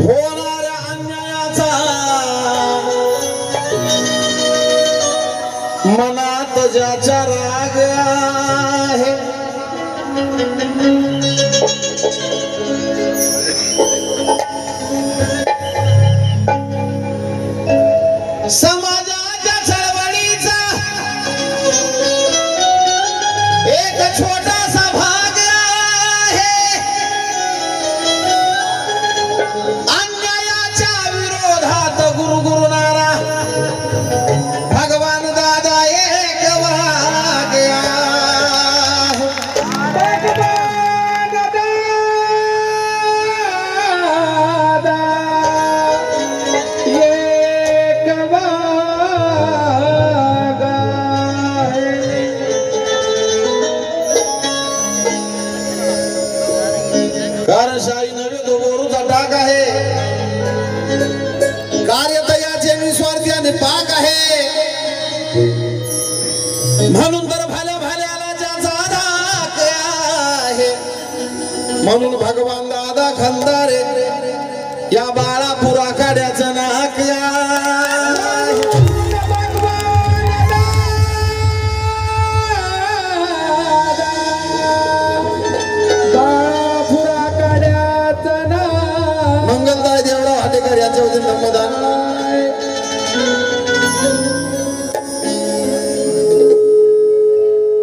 होणाऱ्या अन्यायाचा मनात ज्याचा राग आहे समाजाच्या चळवळीचा एक छोटासा भाग आहे अन्यायाच्या विरोधात गुरुगुरुनारा भगवान दादा एक वाग शाही नवे तो बोरूचा टाक आहे कार्यतयाचे निस्वार्थी आणि पाक आहे म्हणून तर भाल्या भाल्याला ज्याचा धाक आहे म्हणून भगवान दादा खंदारे या बाळापुरा काड्याचं नाक मंगलदाय देवळा हाटेकर यांच्या वतीने धम्मदान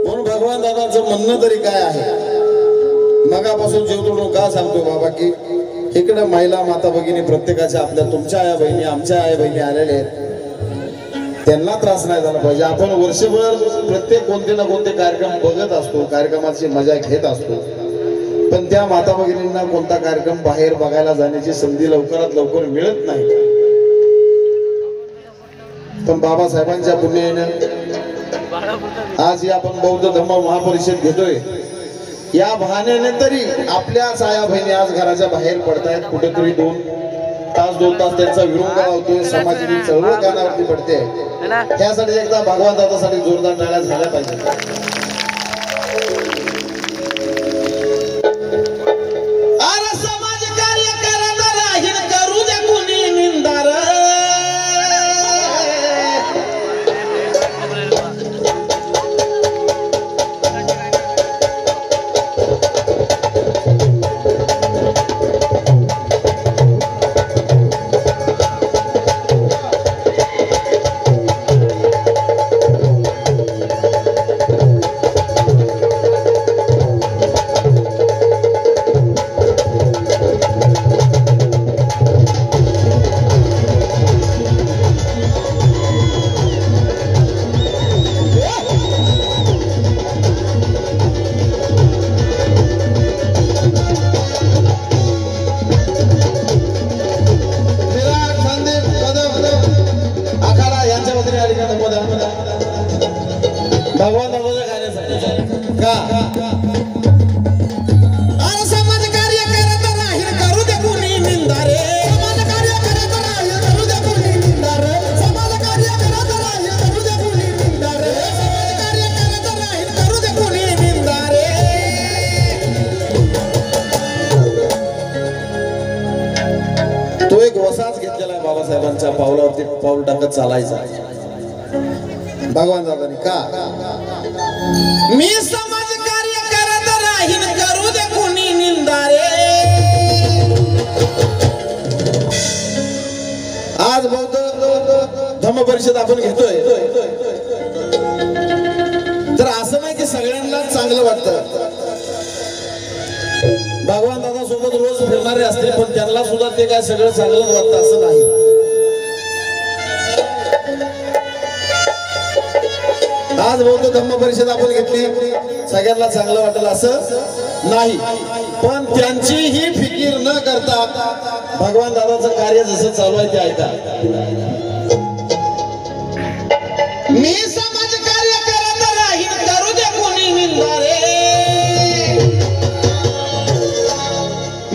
म्हणून भगवान दादाचं म्हणणं तरी काय आहे मगापासून जेवतो का सांगतो बाबा की इकडे महिला माता भगिनी प्रत्येकाच्या आपल्या तुमच्या आया बहिणी आमच्या आया बहिणी आलेल्या आहेत त्यांना त्रास नाही झाला पाहिजे आपण वर्षभर प्रत्येक कोणते ना कोणते कार्यक्रम बघत असतो कार्यक्रमाची मजा घेत असतो पण त्या माता भगिनींना कोणता कार्यक्रम बाहेर बघायला जाण्याची संधी लवकरात लवकर मिळत नाही पण बाबासाहेबांच्या पुण्याने आज ही आपण बौद्ध धम्म महापरिषद घेतोय या बहाण्याने तरी आपल्या आया बहिणी आज घराच्या बाहेर पडतायत कुठेतरी 2 तास त्यांचा विरोध लावतोय समाजाची चळवळ कानावरती पडते त्यासाठी एकदा भगवान दादासाठी जोरदार टाळ्या झाल्या पाहिजे भगवान दादाच्या कार्यासाठी का अरे समाज कार्य करत राहील करू दे कोणी निंदा रे समाज कार्य करत राहील करू दे कोणी निंदा रे समाज कार्य करत राहील करू दे कोणी निंदा रे समाज कार्य करत राहील करू दे कोणी निंदा रे तो एक वसाच घेतलेला आहे बाबासाहेबांच्या पावलावरती पाऊल टाकत चालायचा भगवान दादानी का मी समाज कार्य करत राहीन करू दे कोणी निंदा रे आज बौद्ध धम्म परिषद आपण घेतोय तर असं नाही की सगळ्यांना चांगलं वाटतं भगवान दादा सोबत रोज फिरणारे असतील पण त्यांना सुद्धा ते काय सगळं चांगलंच वाटतं असं नाही आज बौद्ध धम्म परिषद आपण घेतली सगळ्यांना चांगलं वाटेल असं नाही पण त्यांची ही फिकीर न करता भगवान दादाचं कार्य जसं चालू आहे ते ऐका मी समाज कार्य करत राहीन करू दे कोणी निंदा रे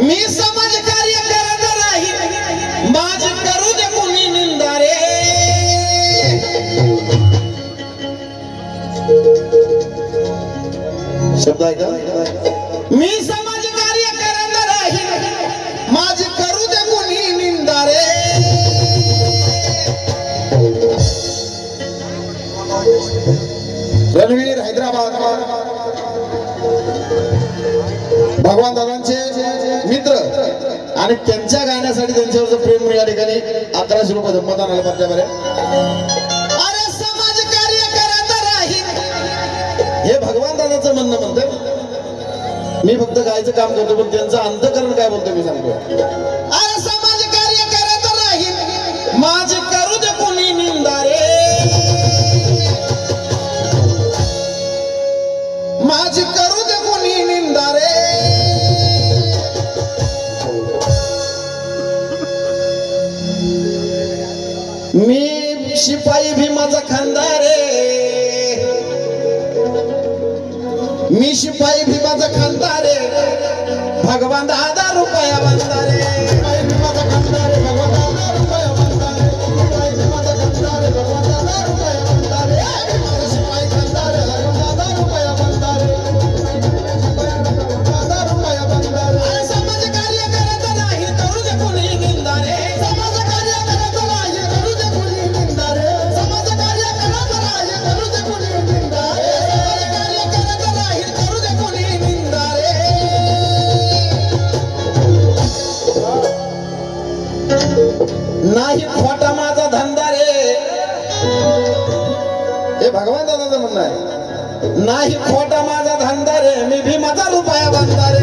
मी समाज कार्य करत राहीन माझ करू दे कोणी निंदा रे शब्द आहे का? मी समाज कार्य करत राहील माझी करू दे कोणी निंदा रे. रणवीर हैदराबाद भगवान दादांचे मित्र आणि त्यांच्या गाण्यासाठी त्यांच्यावरचं प्रेम या ठिकाणी 1100 रुपये धम्मदान आलं आपल्याकडे. अरे समाज कार्य करत राहील हे भगवान दादाचं म्हणणं म्हणतं. मी फक्त गायचं काम करतो पण त्यांचं अंतकरण काय बोलतो मी सांगतो. अरे समाज कार्य करत राहील माझी करू दे कोणी निंदा रे. माझी करू दे कोणी निंदा रे. मी शिपाई भीमाचा खानदार रे. मी शिपाई भीमाचा खानदार रे. भगवान दादा रुपया बंदा रे. शिपाई भीमाचा खानदार रे. भगवान दादा रुपया बंदा रे. शिपाई भीमाचा खानदार रे. भगवान दादा रुपया बंदा रे. शिपाई खानदार रे. भगवान दादा रुपया बंदा रे. दादा रुपया बंदा रे. अरे समाज कार्य करत नाही करू दे कोणी निंदा रे. समाज कार्य करत नाही करू दे कोणी निंदा रे. समाज कार्य करत नाही करू दे कोणी निंदा रे. समाज कार्य करत नाही करू दे कोणी निंदा रे. नाही खोटा माझा धंदा रे. हे भगवान दादाचं म्हणणं आहे. नाही खोटा माझा धंदा रे. मी भीमाचा रुपया बंदा रे.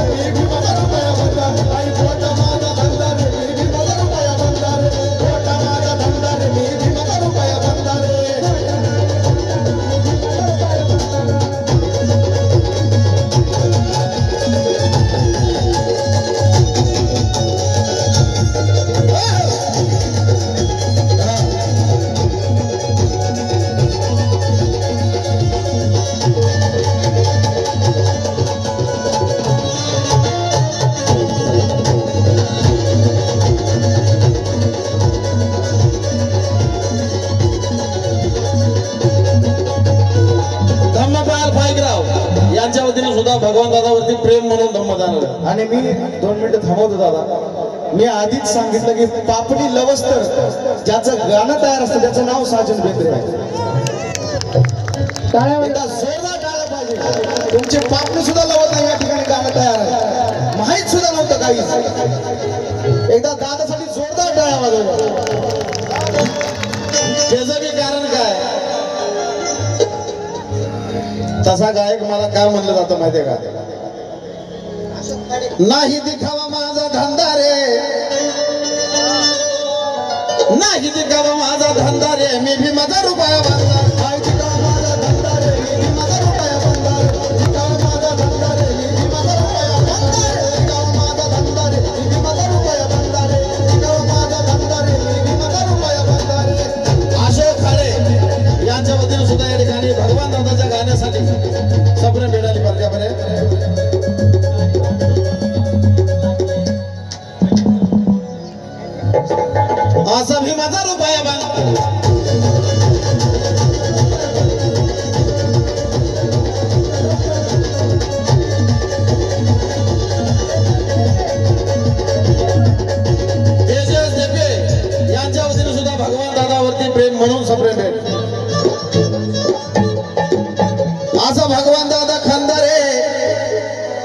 मी भीमाचा रुपया बंदा रे. नाही खोटा माझा धंदा रे. मी भीमाचा रुपया बंदा रे. खोटा माझा धंदा रे. मी भीमाचा रुपया बंदा रे. यांच्या वतीने सुद्धा भगवान दादावरती प्रेम म्हणून धम्मदान. आणि मी 2 मिनिटं थांबवतो दादा. मी आधीच सांगितलं की पापडी लवस्तर ज्याचं गाणं तयार असतं त्याचं नाव साजन बेंद्रे आहे. टाळ्या म्हणता जोरदार टाळ्या पाहिजे. तुमचे पापडी सुद्धा लवत नाही या ठिकाणी गाणं तयार आहे. माहित सुद्धा नव्हतं काहीच. एकदा दादासाठी जोरदार टाळ्या वाजवल्या. त्याचं बी कारण काय तसा गायक मला काय म्हणलं जातं माहितीये का? नाही दिखावा माझा धंदा रे. नाही दिखावा माझा धंदा रे. मी भी माझा रुपया बंदा. नाही दिखावा माझा धंदा रे. मी भी माझा रुपया बंदा. दिखावा माझा धंदा रे. मी भी माझा रुपया बंदा. दिखावा माझा धंदा रे. मी भी माझा रुपया बंदा रे. दिखावा माझा धंदा रे. मी भी माझा रुपया बंदा रे. अशोक खाडे यांच्या वतीने सुद्धा या ठिकाणी भगवान दादाच्या गाण्यासाठी सप्रे मिळाली पाहिजे. असा भी माझा रुपया बंद. तेजस देपे यांच्या वतीने सुद्धा भगवान दादावरती प्रेम म्हणून सप्रे भेट. असा भगवान दादा खानदारे.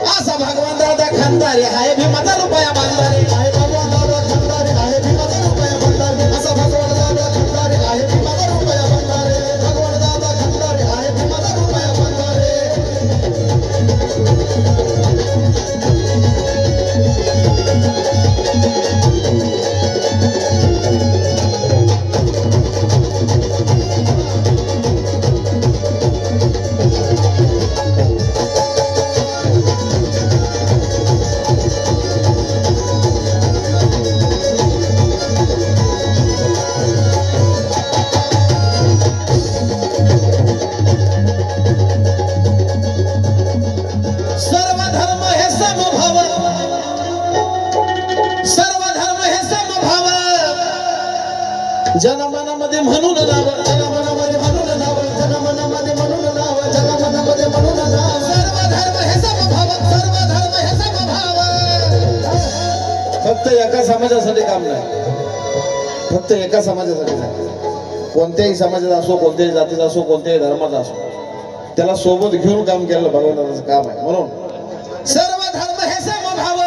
असा भगवान दादा खानदारे आहे भी माझा रुपया बांधारे. आहे भगवान दादा खानदारे आहे भी माझा रुपया बांधारे. असा भगवान दादा खानदारे आहे भी माझा रुपया बांधारे. भगवान दादा खानदारे आहे भी माझा रुपया बांधारे. जनमनामध्ये म्हणून नाव. जनमनामध्ये म्हणून नाव. जनमनामध्ये म्हणून नाव. जनमनामध्ये एका समाजासाठी काम नाही, फक्त एका समाजासाठी नाही. कोणत्याही समाजाचा असो, कोणत्याही जातीचा असो, कोणत्याही धर्माचा असो, त्याला सोबत घेऊन काम केलं भगवंताचं काम आहे. म्हणून सर्व धर्म हे समभाव,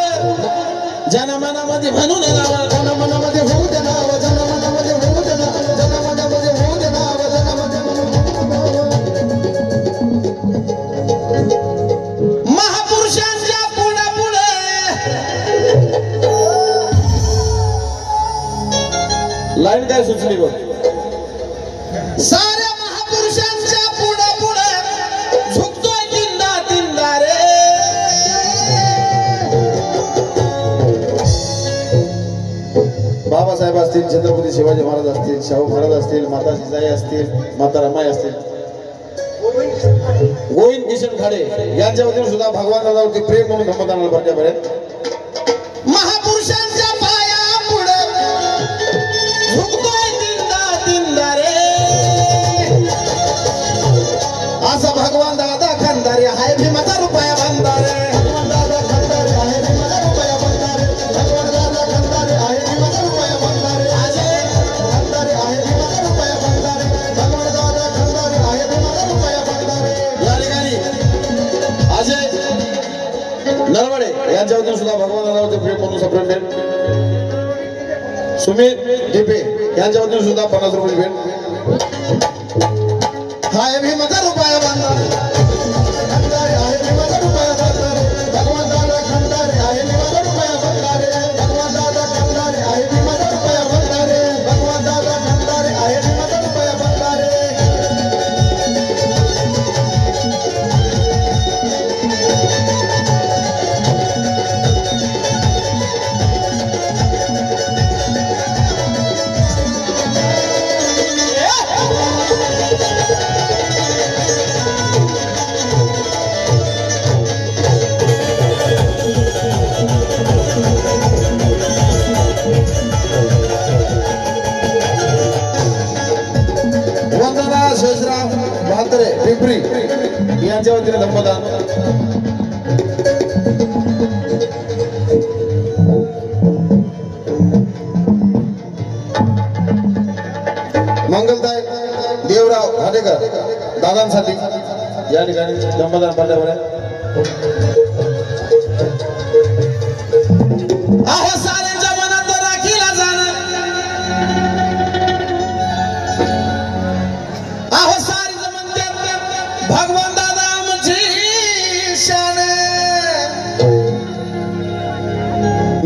जनमनामध्ये म्हणून नाव, जनमनामध्ये होऊ दे नाव, जनमनामध्ये होऊ दे नाव, जनमनामध्ये होऊ दे नाव, महापुरुषांच्या पुढे पुढे लाईन काय सुचली बघ. साऱ्या महापुरुषांच्या पुढे पुढे झुकतोय तिंदा तिंदा रे. बाबासाहेब असतील, छत्रपती शिवाजी महाराज असतील, शाहू महाराज असतील, माता जिजाई असतील, माता रमाई असतील, गोविंद किशन खाडे यांच्या वतीने सुद्धा भगवान दादावरती प्रेम म्हणून धम्मदानाला भरण्यापर्यंत महापुरुषांच्या पाया पुढे झुकतोय तिंदा तिंदा रे. असा भगवान दादा खंदारे हाय भीमाचा रुपया बांधारे. भगवान दादा खंदारे हाय भीमाचा रुपया बांधारे. भगवान दादा खंदारे हाय भीमाचा रुपया बांधारे. अजय खंदारे हाय भीमाचा रुपया बांधारे. भगवान दादा खंदारे हाय भीमाचा रुपया बांधारे. या ठिकाणी अजय नरवडे यांच्या वतीने सुद्धा भगवान दादावरती प्रेम म्हणून सप्रेम भेट. सुमित ढिपे यांच्या वतीने सुद्धा 50 रुपये भेट. हाय भीमाचा रुपया बांधारे. खंदारे हाय भीमाचा रुपया बांधारे. भगवान दादा खंदारे हाय भीमाचा रुपया बांधारे. भगवान दादा खंदारे हाय भीमाचा रुपया बांधारे. भगवान दादा खंदारे हाय भीमाचा रुपया बांधारे. वंदना शेषराव म्हात्रे पिंपरी यांच्या वतीने धम्मदान. मंगलताई देवराव हाटेकर दादांसाठी या ठिकाणी धम्मदान पडल्यावर आहे. साऱ्यांच्या मनात राखीला जाणं, आहो सारी म्हणतात भगवान दादा आमची शान.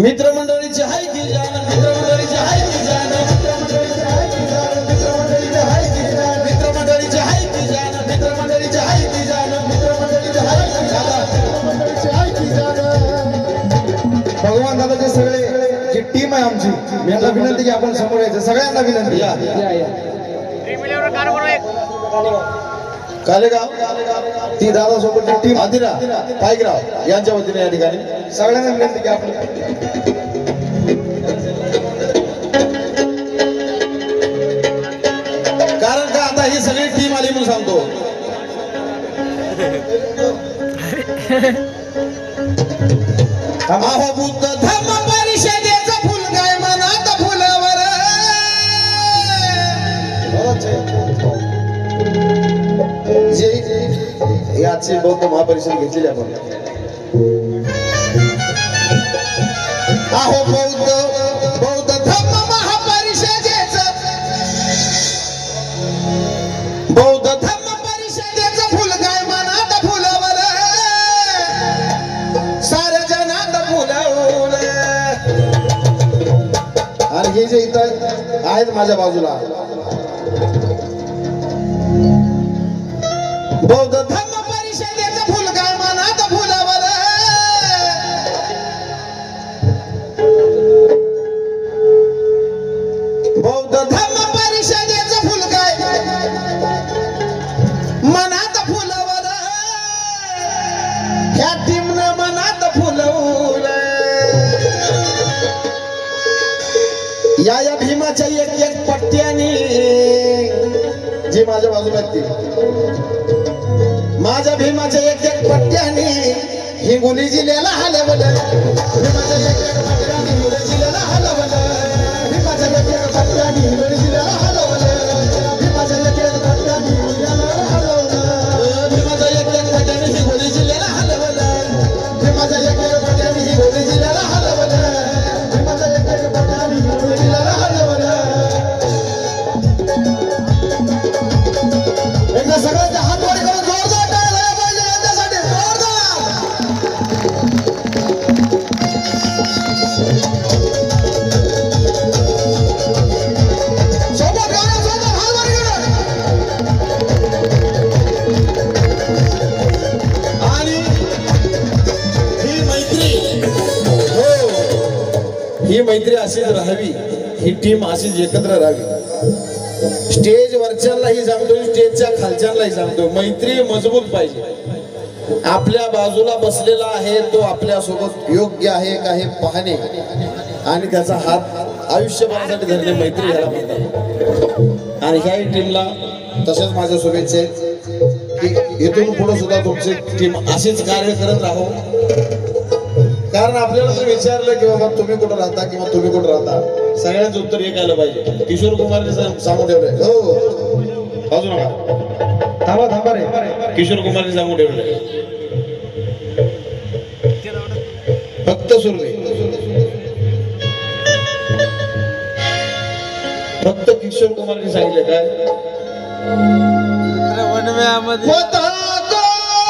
मित्रमंडळीची हाय की जाण, मित्रमंडळीची हाय की जाण, मित्रमंडळीची हाय की जाण, मित्रमंडळीची हाय की जाण, मित्रमंडळीची हाय की जाण, मित्रमंडळीची हाय की जाण, मित्रमंडळीची हाय की जाण, मित्रमंडळीची हाय की जाण. भगवान दादाचे सगळे जी टीम आहे आमची, मी आता विनंती की आपण समोर यायचं, सगळ्यांना विनंती. या कालेगाव ती दादा सोबत टीम आदिरा पायगराव यांच्या वतीने या ठिकाणी सगळ्यांना विनंती की आपण कारण का आता ही सगळी टीम आली म्हणून सांगतो. अहो बुद्ध धम्म परिषदेचं फुल काय मनात फुलावर. जे याची बौद्ध महापरिषद घेतलेली आपण. अहो बौद्ध धम्म महापरिषदेचं, बौद्ध धम्म परिषदेचं फुल काय मनात फुलावर. साऱ्या जनात फुलवलं. आणि हे जे इथं आहेत माझ्या बाजूला, बौद्ध धम्म परिषदेचं फुल काय मनात फुलावर. बौद्ध धम्म परिषदेचं फुल काय मनात फुलावर. ह्या टीमनं मनात फुलवलं. या भीमाच्या एक एक पट्ट्याने जी माझ्या बाजूला ती माझ्या भीमाच्या एक एक पट्ट्याने हिंगोली जिल्ह्याला हलवलं. भीमाच्या एक एक पट्ट्याने हिंगोली जिल्ह्याला मैत्री अशीच राहावी, ही टीम अशीच एकत्र राहावी. स्टेज वरच्यांनाही सांगतोय, स्टेजच्या खालच्यांनाही सांगतोय, मैत्री मजबूत पाहिजे. आपल्या बाजूला बसलेला आहे तो आपल्या सोबत योग्य आहे का हे पाहणे आणि त्याचा हात आयुष्यभरासाठी धरणे मैत्री ह्याला म्हणतात. आणि ह्याही टीमला तसेच माझ्या शुभेच्छा आहेत की इथून पुढे सुद्धा तुमची टीम अशीच कार्य करत राहो. कारण आपल्याला जर विचारलं की बाबा तुम्ही कुठं राहता किंवा तुम्ही कुठं राहता, सगळ्यांचं उत्तर एक आलं पाहिजे. किशोर कुमारने सांगून ठेवलंय. हो अजून नका, थांबा रे. किशोर कुमारने सांगून ठेवलंय फक्त सुरवे, फक्त किशोर कुमारने सांगितलं काय, वनव्यामध्ये